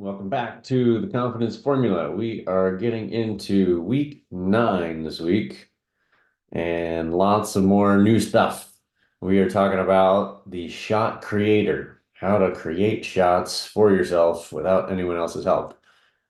Welcome back to the Confidence Formula. We are getting into week 9 this week and lots of more new stuff. We are talking about the shot creator, how to create shots for yourself without anyone else's help.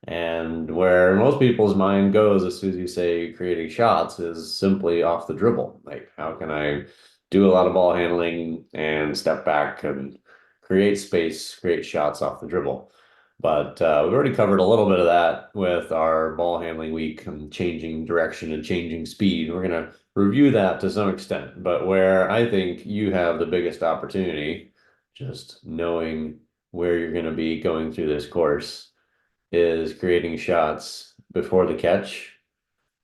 And where most people's mind goes as soon as you say creating shots is simply off the dribble. Like, how can I do a lot of ball handling and step back and create space, create shots off the dribble? But we've already covered a little bit of that with our ball handling week and changing direction and changing speed. We're going to review that to some extent, but where I think you have the biggest opportunity, just knowing where you're going to be going through this course, is creating shots before the catch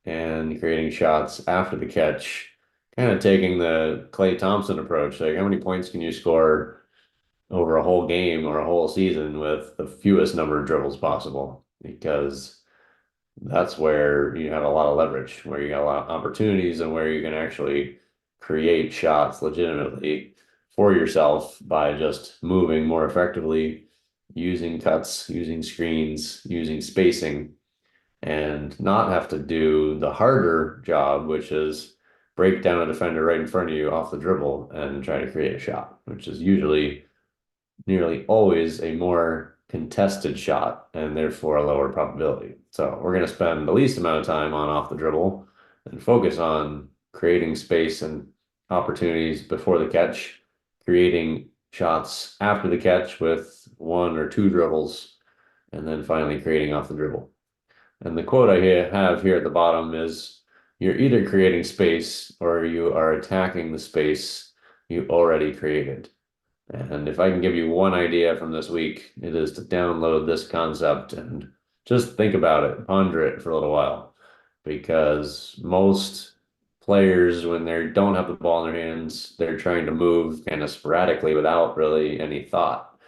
and creating shots after the catch, kind of taking the Klay Thompson approach. Like, how many points can you score over a whole game or a whole season with the fewest number of dribbles possible? Because that's where you have a lot of leverage, where you got a lot of opportunities and where you can actually create shots legitimately for yourself by just moving more effectively, using cuts, using screens, using spacing, and not have to do the harder job, which is break down a defender right in front of you off the dribble and try to create a shot, which is usually nearly always a more contested shot and therefore a lower probability. So we're going to spend the least amount of time on off the dribble and focus on creating space and opportunities before the catch, creating shots after the catch with one or two dribbles, and then finally creating off the dribble. And the quote I have here at the bottom is, you're either creating space or you are attacking the space you already created. And if I can give you one idea from this week, it is to download this concept and just think about it, ponder it for a little while. Because most players, when they don't have the ball in their hands, they're trying to move kind of sporadically without really any thought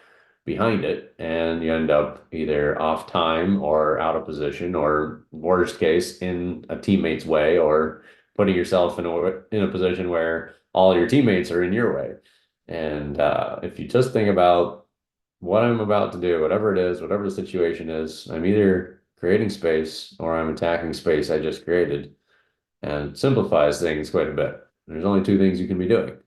behind it. And you end up either off time or out of position, or worst case, in a teammate's way, or putting yourself in a position where all your teammates are in your way. And if you just think about what I'm about to do, whatever it is, whatever the situation is, I'm either creating space or I'm attacking space I just created, and simplifies things quite a bit. There's only two things you can be doing.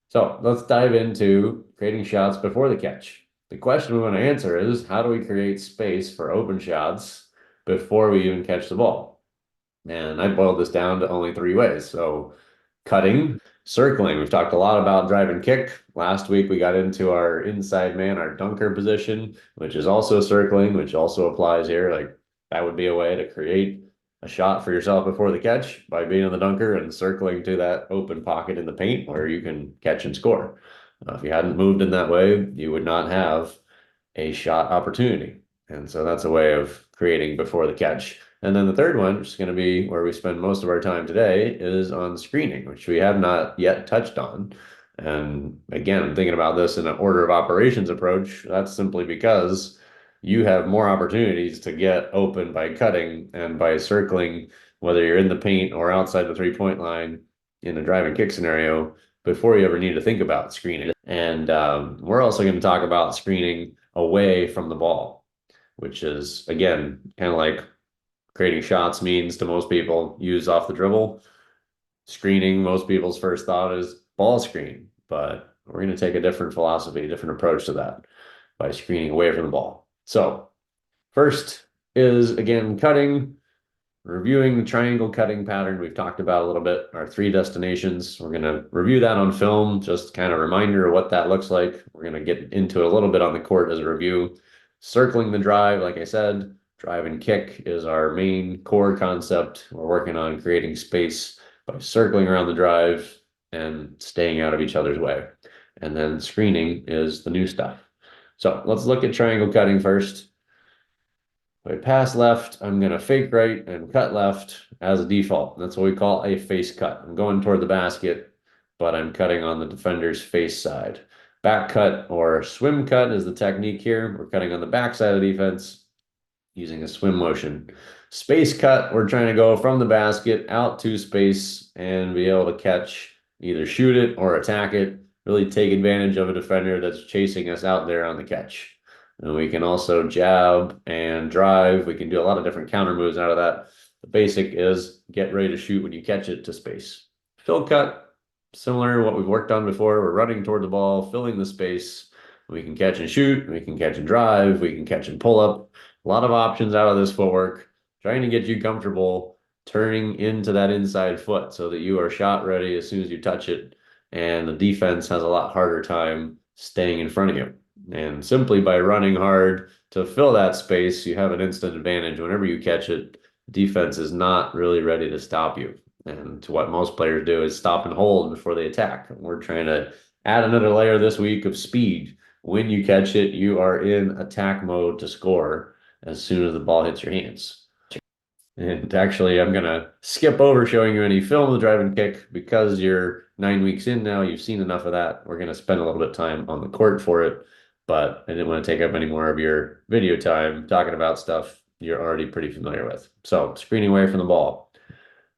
So let's dive into creating shots before the catch. The question we want to answer is, how do we create space for open shots before we even catch the ball? And I boiled this down to only three ways. So cutting, circling. We've talked a lot about drive and kick. Last week we got into our inside man, our dunker position, which is also circling, which also applies here. Like, that would be a way to create a shot for yourself before the catch by being on the dunker and circling to that open pocket in the paint where you can catch and score. If you hadn't moved in that way, you would not have a shot opportunity. And so that's a way of creating before the catch. And then the third one, which is going to be where we spend most of our time today, is on screening, which we have not yet touched on. And again, I'm thinking about this in an order of operations approach. That's simply because you have more opportunities to get open by cutting and by circling, whether you're in the paint or outside the three-point line in a drive and kick scenario, before you ever need to think about screening. And we're also going to talk about screening away from the ball, which is, again, kind of like creating shots means to most people use off the dribble. Screening, most people's first thought is ball screen, but we're going to take a different philosophy, a different approach to that by screening away from the ball. So first is, again, cutting, reviewing the triangle cutting pattern we've talked about a little bit, our three destinations. We're going to review that on film, just kind of reminder of what that looks like. We're going to get into it a little bit on the court as a review. Circling the drive, like I said, drive and kick is our main core concept. We're working on creating space by circling around the drive and staying out of each other's way. And then screening is the new stuff. So let's look at triangle cutting first. If I pass left, I'm going to fake right and cut left as a default. That's what we call a face cut. I'm going toward the basket, but I'm cutting on the defender's face side. Back cut or swim cut is the technique here. We're cutting on the back side of the defense using a swim motion. Space cut, we're trying to go from the basket out to space and be able to catch, either shoot it or attack it, really take advantage of a defender that's chasing us out there on the catch. And we can also jab and drive. We can do a lot of different counter moves out of that. The basic is get ready to shoot when you catch it to space. Fill cut, similar to what we've worked on before. We're running toward the ball, filling the space. We can catch and shoot. We can catch and drive. We can catch and pull up. A lot of options out of this footwork, trying to get you comfortable turning into that inside foot so that you are shot ready as soon as you touch it. And the defense has a lot harder time staying in front of you. And simply by running hard to fill that space, you have an instant advantage. Whenever you catch it, defense is not really ready to stop you. And what most players do is stop and hold before they attack. We're trying to add another layer this week of speed. When you catch it, you are in attack mode to score as soon as the ball hits your hands. And actually, I'm going to skip over showing you any film of the drive and kick because you're 9 weeks in now. You've seen enough of that. We're going to spend a little bit of time on the court for it, but I didn't want to take up any more of your video time talking about stuff you're already pretty familiar with. So, screening away from the ball,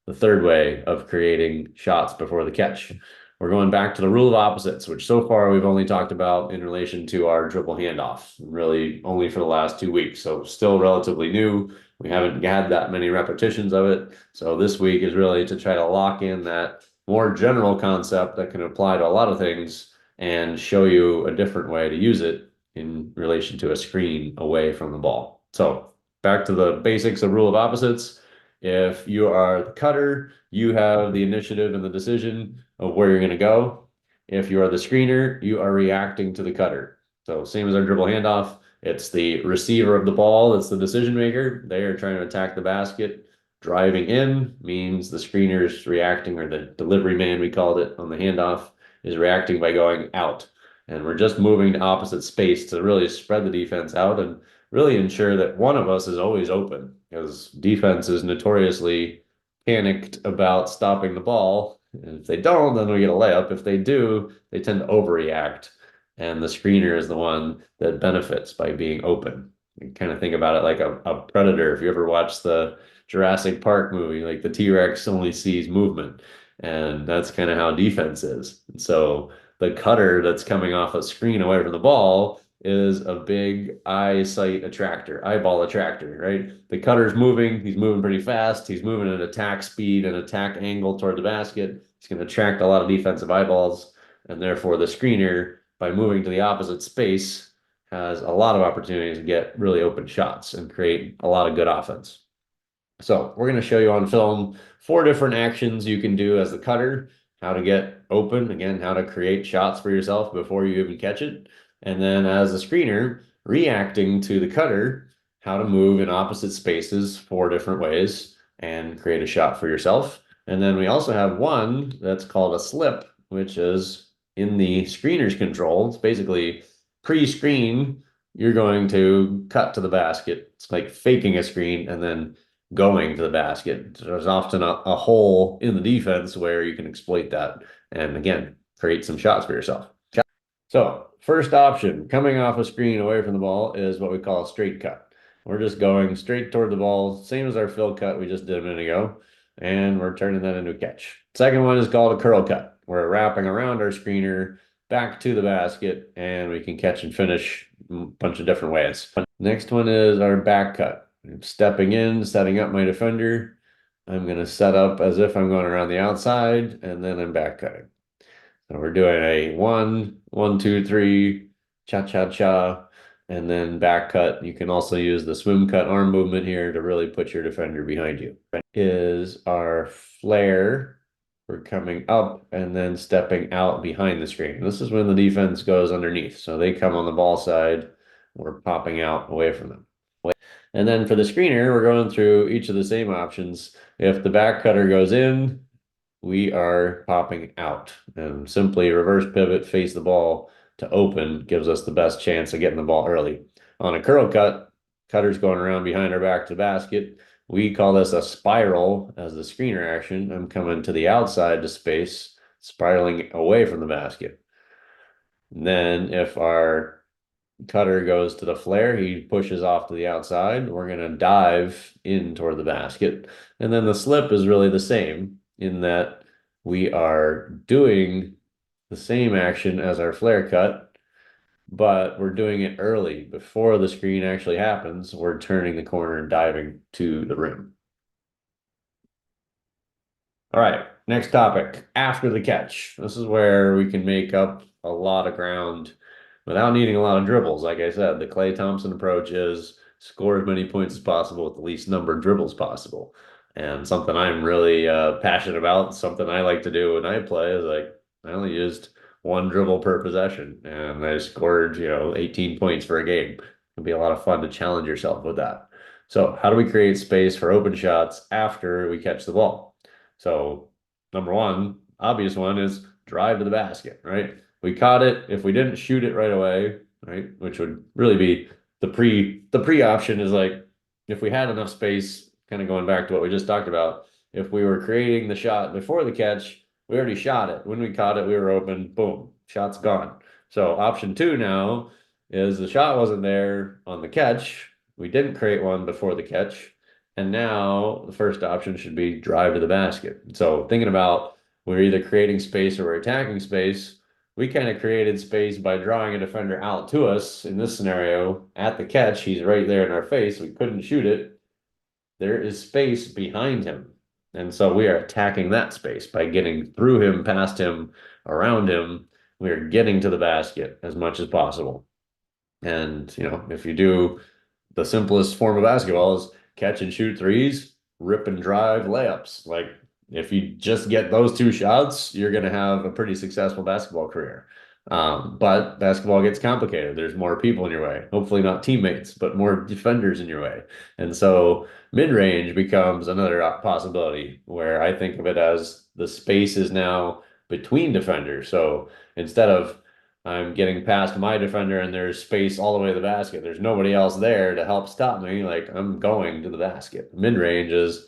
the third way of creating shots before the catch. We're going back to the rule of opposites, which so far we've only talked about in relation to our dribble handoff, really only for the last 2 weeks. So still relatively new. We haven't had that many repetitions of it. So this week is really to try to lock in that more general concept that can apply to a lot of things and show you a different way to use it in relation to a screen away from the ball. So back to the basics of rule of opposites. If you are the cutter, you have the initiative and the decision of where you're going to go. If you are the screener, you are reacting to the cutter. So same as our dribble handoff, it's the receiver of the ball that's the decision maker. They are trying to attack the basket. Driving in means the screener's reacting, or the delivery man, we called it on the handoff, is reacting by going out. And we're just moving to opposite space to really spread the defense out and really ensure that one of us is always open, because defense is notoriously panicked about stopping the ball. And if they don't, then we get a layup. If they do, they tend to overreact. And the screener is the one that benefits by being open. You kind of think about it like a predator. If you ever watch the Jurassic Park movie, like the T-Rex only sees movement. And that's kind of how defense is. And so the cutter that's coming off a screen away from the ball is a big eyesight attractor, eyeball attractor, right? The cutter's moving, he's moving pretty fast, he's moving at attack speed and attack angle toward the basket. He's going to attract a lot of defensive eyeballs, and therefore the screener, by moving to the opposite space, has a lot of opportunities to get really open shots and create a lot of good offense. So we're going to show you on film 4 different actions you can do as the cutter, how to get open, again, how to create shots for yourself before you even catch it. And then as a screener, reacting to the cutter, how to move in opposite spaces 4 different ways and create a shot for yourself. And then we also have one that's called a slip, which is in the screener's control. It's basically pre-screen, you're going to cut to the basket. It's like faking a screen and then going to the basket. There's often a hole in the defense where you can exploit that and, again, create some shots for yourself. So first option, coming off a screen away from the ball, is what we call a straight cut. We're just going straight toward the ball, same as our fill cut we just did a minute ago, and we're turning that into a catch. Second one is called a curl cut. We're wrapping around our screener back to the basket, and we can catch and finish a bunch of different ways. Next one is our back cut. I'm stepping in, setting up my defender. I'm going to set up as if I'm going around the outside, and then I'm back cutting. So we're doing a 1, 1, 2, 3, cha-cha-cha, and then back cut. You can also use the swim cut arm movement here to really put your defender behind you. Is our flare. We're coming up and then stepping out behind the screen. This is when the defense goes underneath. So they come on the ball side. We're popping out away from them. And then for the screener, we're going through each of the same options. If the back cutter goes in, we are popping out, and simply reverse pivot, face the ball to open gives us the best chance of getting the ball early. On a curl cut, cutter's going around behind our back to the basket. We call this a spiral as the screener action. I'm coming to the outside to space, spiraling away from the basket. And then if our cutter goes to the flare, he pushes off to the outside. We're going to dive in toward the basket. And then the slip is really the same in that we are doing the same action as our flare cut, but we're doing it early before the screen actually happens. We're turning the corner and diving to the rim. All right, next topic, after the catch. This is where we can make up a lot of ground without needing a lot of dribbles. Like I said, the Klay Thompson approach is score as many points as possible with the least number of dribbles possible. And something I'm really passionate about, something I like to do when I play is like I only used one dribble per possession and I scored, 18 points for a game. It'd be a lot of fun to challenge yourself with that. So, how do we create space for open shots after we catch the ball? So number one, obvious one is drive to the basket, right? We caught it. If we didn't shoot it right away, right, which would really be the pre option is like if we had enough space, kind of going back to what we just talked about, if we were creating the shot before the catch, we already shot it. When we caught it, we were open, boom, shot's gone. So option two now is the shot wasn't there on the catch. We didn't create one before the catch. And now the first option should be drive to the basket. So thinking about we're either creating space or we're attacking space, we kind of created space by drawing a defender out to us. In this scenario, at the catch, he's right there in our face. We couldn't shoot it. There is space behind him. And so we are attacking that space by getting through him, past him, around him. We are getting to the basket as much as possible. And, if you do the simplest form of basketball is catch and shoot threes, rip and drive layups. Like if you just get those two shots, you're going to have a pretty successful basketball career. But basketball gets complicated. There's more people in your way. Hopefully not teammates, but more defenders in your way. And so mid-range becomes another possibility where I think of it as the space is now between defenders. So instead of I'm getting past my defender and there's space all the way to the basket. There's nobody else there to help stop me. Like I'm going to the basket. Mid-range is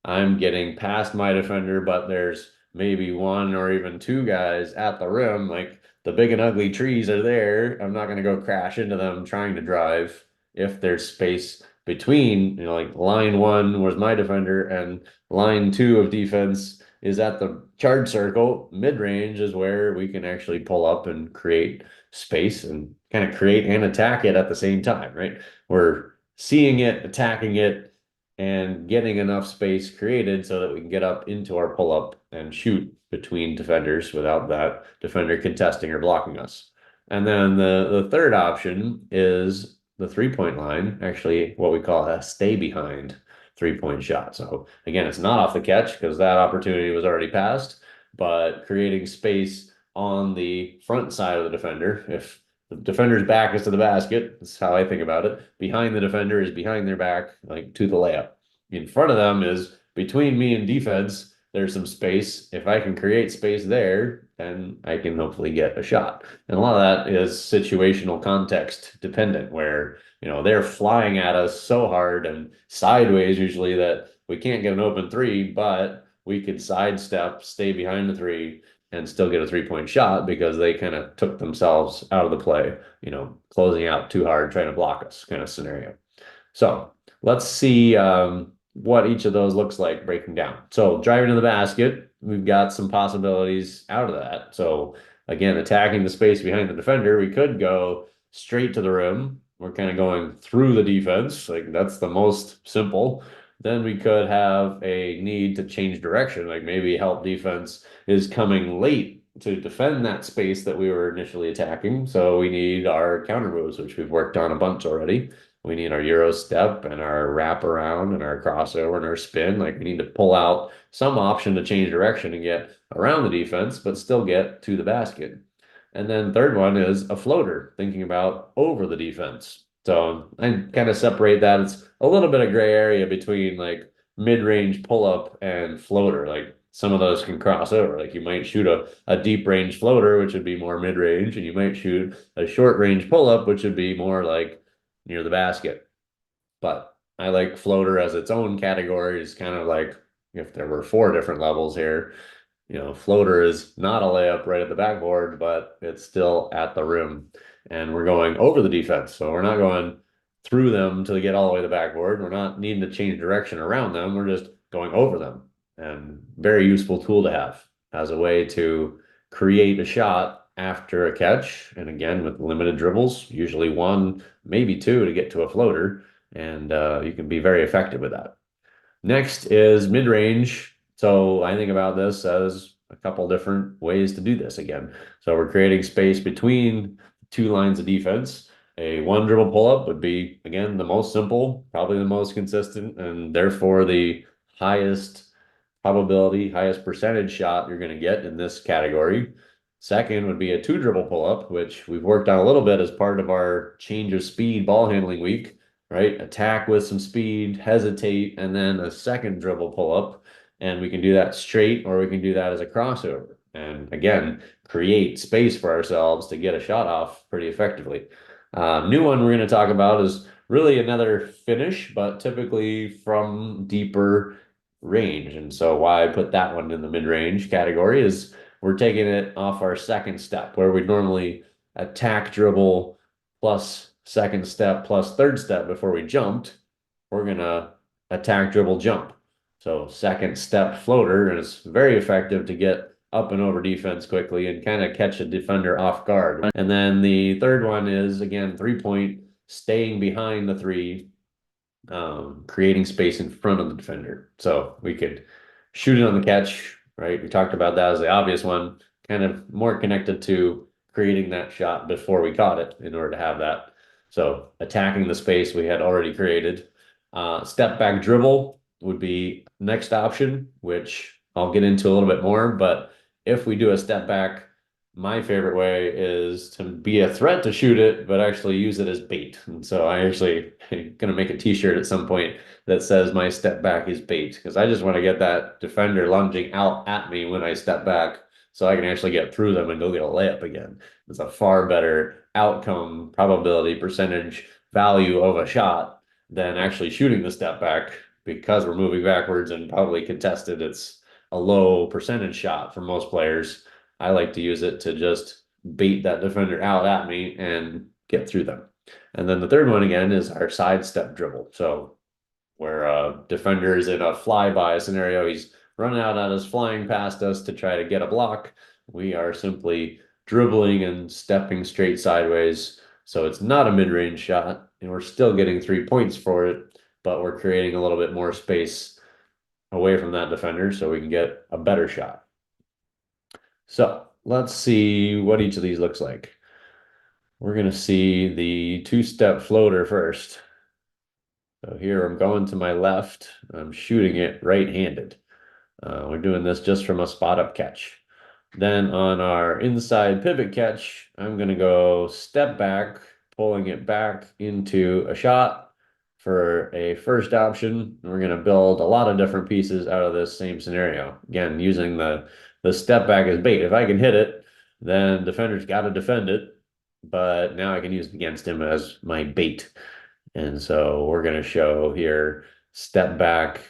I'm getting past my defender, but there's maybe one or even two guys at the rim. Like the big and ugly trees are there. I'm not going to go crash into them trying to drive if there's space between, like line one was my defender and line two of defense is at the charge circle. Mid-range is where we can actually pull up and create space and kind of create and attack it at the same time, right? We're seeing it, attacking it, and getting enough space created so that we can get up into our pull-up and shoot between defenders without that defender contesting or blocking us. And then the third option is the three-point line, actually what we call a stay behind three-point shot. So again, it's not off the catch because that opportunity was already passed, but creating space on the front side of the defender. If the defender's back is to the basket, that's how I think about it. Behind the defender is behind their back, like to the layup. In front of them is between me and defense. There's some space. If I can create space there, then I can hopefully get a shot. And a lot of that is situational context dependent, where they're flying at us so hard and sideways usually that we can't get an open three, but we could sidestep, stay behind the three, and still get a three-point shot because they kind of took themselves out of the play, closing out too hard, trying to block us kind of scenario. So let's see what each of those looks like breaking down. So driving to the basket, we've got some possibilities out of that. So again, attacking the space behind the defender, we could go straight to the rim. We're kind of going through the defense. Like that's the most simple. Then we could have a need to change direction, like maybe help defense is coming late to defend that space that we were initially attacking. So we need our counter moves, which we've worked on a bunch already. We need our Euro step and our wrap around and our crossover and our spin. Like we need to pull out some option to change direction and get around the defense, but still get to the basket. And then third one is a floater, thinking about over the defense. So I kind of separate that. It's a little bit of gray area between like mid-range pull-up and floater. Like some of those can cross over. Like you might shoot a deep range floater, which would be more mid-range, and you might shoot a short range pull-up, which would be more like near the basket. But I like floater as its own category. It's kind of like if there were four different levels here, floater is not a layup right at the backboard, but it's still at the rim. And we're going over the defense. So we're not going through them to get all the way to the backboard. We're not needing to change direction around them. We're just going over them. And very useful tool to have as a way to create a shot after a catch. And again, with limited dribbles, usually one, maybe two to get to a floater. And you can be very effective with that. Next is mid-range. So I think about this as a couple different ways to do this again. So we're creating space between two lines of defense. A one dribble pull-up would be, again, the most simple, probably the most consistent, and therefore the highest probability, highest percentage shot you're going to get in this category. Second would be a two dribble pull-up, which we've worked on a little bit as part of our change of speed ball handling week, right? Attack with some speed, hesitate, and then a second dribble pull-up. And we can do that straight, or we can do that as a crossover. And again, create space for ourselves to get a shot off pretty effectively. New one we're going to talk about is really another finish, but typically from deeper range. And so why I put that one in the mid-range category is we're taking it off our second step where we normally attack dribble plus second step plus third step before we jumped. We're going to attack dribble jump. So second step floater is very effective to get up and over defense quickly and kind of catch a defender off guard. And then the third one is, again, 3-point, staying behind the three, creating space in front of the defender. So we could shoot it on the catch, right? We talked about that as the obvious one, kind of more connected to creating that shot before we caught it in order to have that. So attacking the space we had already created. Step back dribble would be next option, which I'll get into a little bit more. But if we do a step back, my favorite way is to be a threat to shoot it, but actually use it as bait. And so I actually gonna make a t-shirt at some point that says my step back is bait, because I just want to get that defender lunging out at me when I step back so I can actually get through them and go get a layup again. It's a far better outcome, probability, percentage, value of a shot than actually shooting the step back, because we're moving backwards and probably contested. It's a low percentage shot for most players. I like to use it to just bait that defender out at me and get through them. And then the third one again is our sidestep dribble. So where a defender is in a flyby scenario, he's running out at us, flying past us to try to get a block. We are simply dribbling and stepping straight sideways. So it's not a mid-range shot, and we're still getting 3 points for it, but we're creating a little bit more space away from that defender so we can get a better shot. So let's see what each of these looks like. We're going to see the two-step floater first. So here I'm going to my left. I'm shooting it right-handed. We're doing this just from a spot-up catch. Then on our inside pivot catch, I'm going to go step back, pulling it back into a shot for a first option. We're going to build a lot of different pieces out of this same scenario. Again, using the step back as bait. If I can hit it, then defender's got to defend it. But now I can use it against him as my bait. And so we're going to show here step back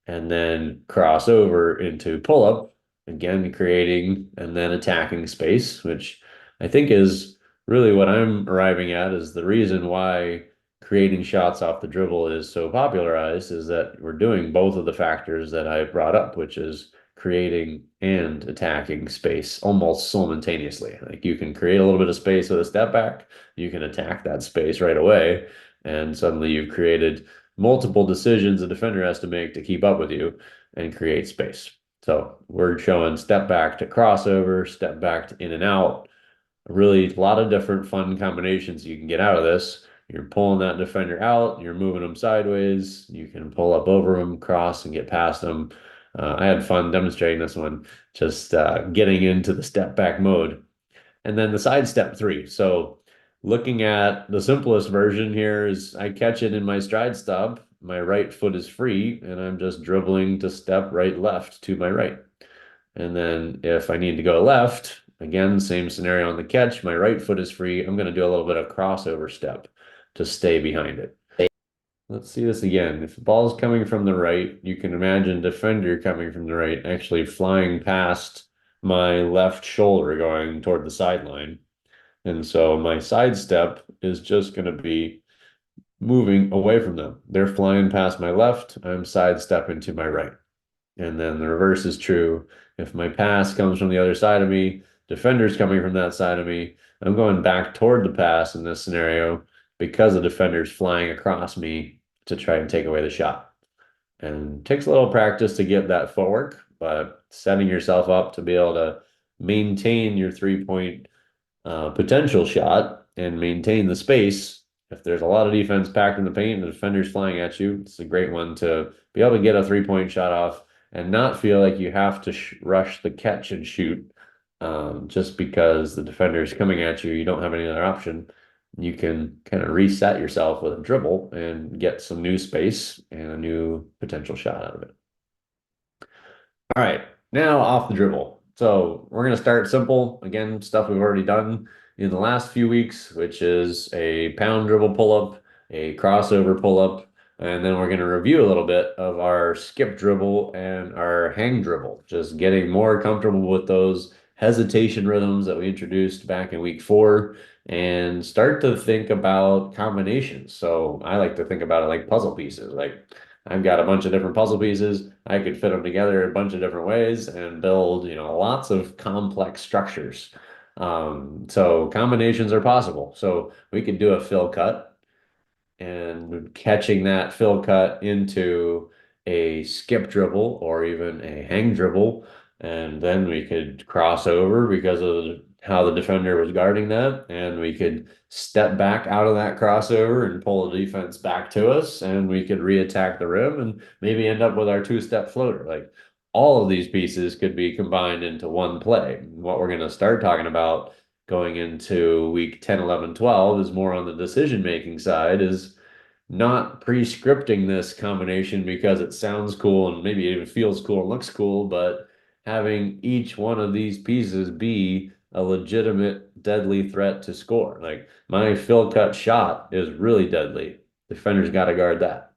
and then cross over into pull up, again, creating and then attacking space, which I think is really what I'm arriving at is the reason why creating shots off the dribble is so popularized, is that we're doing both of the factors that I brought up, which is creating and attacking space almost simultaneously. Like you can create a little bit of space with a step back, you can attack that space right away, and suddenly you've created multiple decisions a defender has to make to keep up with you and create space. So we're showing step back to crossover, step back to in and out. Really a lot of different fun combinations you can get out of this. You're pulling that defender out, you're moving them sideways, you can pull up over them, cross, and get past them. I had fun demonstrating this one, just getting into the step back mode. And then the side step three. So looking at the simplest version here is I catch it in my stride stop, my right foot is free, and I'm just dribbling to step right, left to my right. And then if I need to go left, again, same scenario on the catch, my right foot is free. I'm going to do a little bit of crossover step to stay behind it. Let's see this again. If the ball's coming from the right, you can imagine defender coming from the right, actually flying past my left shoulder going toward the sideline. And so my sidestep is just going to be moving away from them. They're flying past my left, I'm sidestepping to my right. And then the reverse is true. If my pass comes from the other side of me, defender's coming from that side of me, I'm going back toward the pass in this scenario because the defender's flying across me to try and take away the shot. And it takes a little practice to get that footwork, but setting yourself up to be able to maintain your 3 point potential shot and maintain the space. If there's a lot of defense packed in the paint and the defender's flying at you, it's a great one to be able to get a 3 point shot off and not feel like you have to rush the catch and shoot just because the defender is coming at you. You don't have any other option. You can kind of reset yourself with a dribble and get some new space and a new potential shot out of it. All right, now off the dribble. So we're going to start simple. Again, stuff we've already done in the last few weeks, which is a pound dribble pull-up, a crossover pull-up, and then we're going to review a little bit of our skip dribble and our hang dribble, just getting more comfortable with those hesitation rhythms that we introduced back in week 4 and start to think about combinations. So I like to think about it like puzzle pieces. Like I've got a bunch of different puzzle pieces. I could fit them together a bunch of different ways and build, lots of complex structures. So combinations are possible. So we could do a fill cut and catching that fill cut into a skip dribble or even a hang dribble. And then we could cross over because of how the defender was guarding that. And we could step back out of that crossover and pull the defense back to us. And we could reattack the rim and maybe end up with our 2-step floater. Like all of these pieces could be combined into one play. What we're going to start talking about going into week 10, 11, 12 is more on the decision-making side, is not pre-scripting this combination because it sounds cool and maybe it even feels cool and looks cool, but having each one of these pieces be a legitimate deadly threat to score. Like my fill cut shot is really deadly. Defender's got to guard that.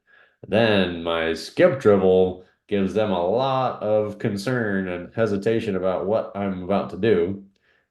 Then my skip dribble gives them a lot of concern and hesitation about what I'm about to do.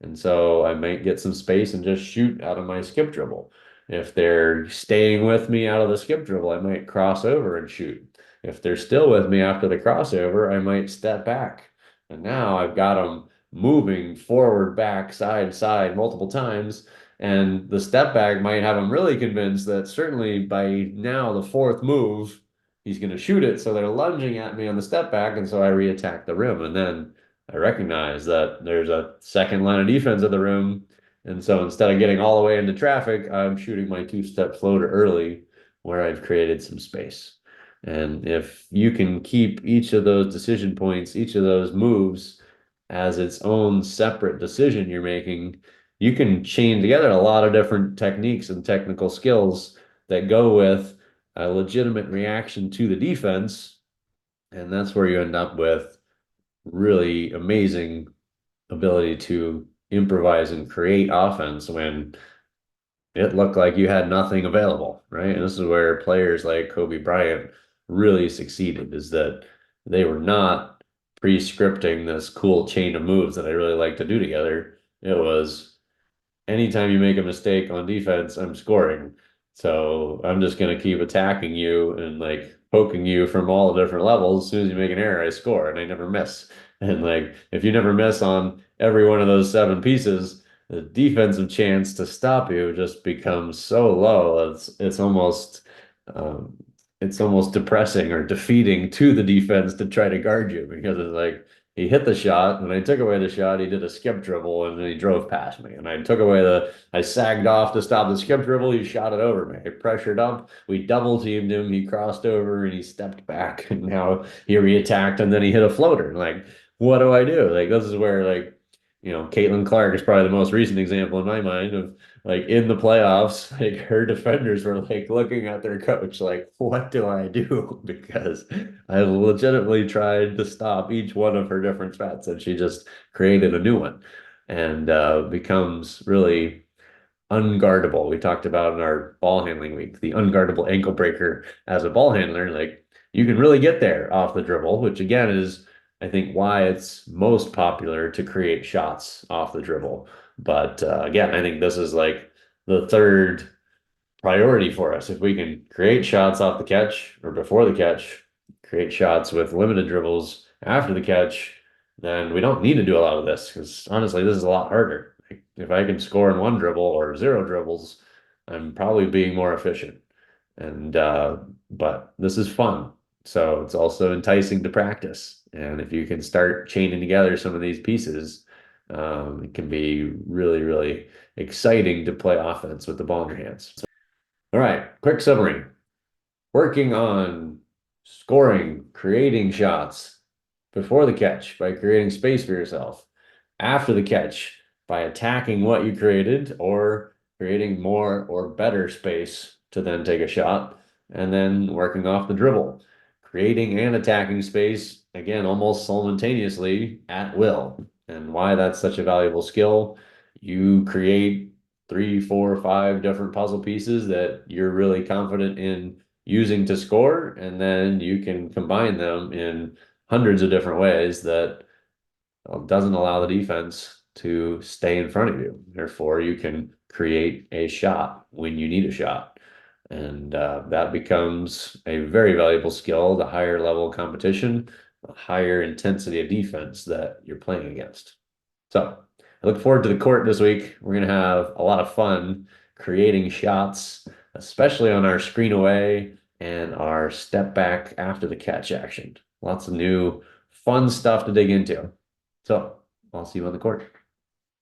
And so I might get some space and just shoot out of my skip dribble. If they're staying with me out of the skip dribble, I might cross over and shoot. If they're still with me after the crossover, I might step back. And now I've got them moving forward, back, side, side multiple times. And the step back might have them really convinced that certainly by now the fourth move, he's going to shoot it. So they're lunging at me on the step back. And so I reattack the rim. And then I recognize that there's a second line of defense at the rim. And so instead of getting all the way into traffic, I'm shooting my 2-step floater early where I've created some space. And if you can keep each of those decision points, each of those moves as its own separate decision you're making, you can chain together a lot of different techniques and technical skills that go with a legitimate reaction to the defense. And that's where you end up with really amazing ability to improvise and create offense when it looked like you had nothing available, right? And this is where players like Kobe Bryant really succeeded, is that they were not pre-scripting this cool chain of moves that I really like to do together. It was anytime you make a mistake on defense, I'm scoring. So I'm just going to keep attacking you and like poking you from all the different levels. As soon as you make an error, I score and I never miss. And like if you never miss on every one of those 7 pieces, the defensive chance to stop you just becomes so low. Um, it's almost depressing or defeating to the defense to try to guard you because it's like he hit the shot and I took away the shot. He did a skip dribble and then he drove past me. And I sagged off to stop the skip dribble. He shot it over me. I pressured up. We double teamed him. He crossed over and he stepped back. And now he reattacked and then he hit a floater. Like, what do I do? Like, this is where, like, Caitlin Clark is probably the most recent example in my mind of like in the playoffs, like her defenders were like looking at their coach, like, what do I do? Because I legitimately tried to stop each one of her different threats, and she just created a new one and becomes really unguardable. We talked about in our ball handling week, the unguardable ankle breaker as a ball handler. Like you can really get there off the dribble, which again is, I think, why it's most popular to create shots off the dribble. But again, I think this is like the third priority for us. If we can create shots off the catch or before the catch, create shots with limited dribbles after the catch, then we don't need to do a lot of this because honestly, this is a lot harder. Like, if I can score in one dribble or zero dribbles, I'm probably being more efficient. And but this is fun. So it's also enticing to practice. And if you can start chaining together some of these pieces, it can be really, really exciting to play offense with the ball in your hands. All right, quick summary. Working on scoring, creating shots before the catch by creating space for yourself, after the catch by attacking what you created or creating more or better space to then take a shot, and then working off the dribble, creating and attacking space again almost simultaneously at will. And why that's such a valuable skill, you create 3, 4, 5 different puzzle pieces that you're really confident in using to score, and then you can combine them in hundreds of different ways that doesn't allow the defense to stay in front of you. Therefore, you can create a shot when you need a shot. And that becomes a very valuable skill, the higher level competition, the higher intensity of defense that you're playing against. So I look forward to the court this week. We're going to have a lot of fun creating shots, especially on our screen away and our step back after the catch action. Lots of new fun stuff to dig into. So I'll see you on the court.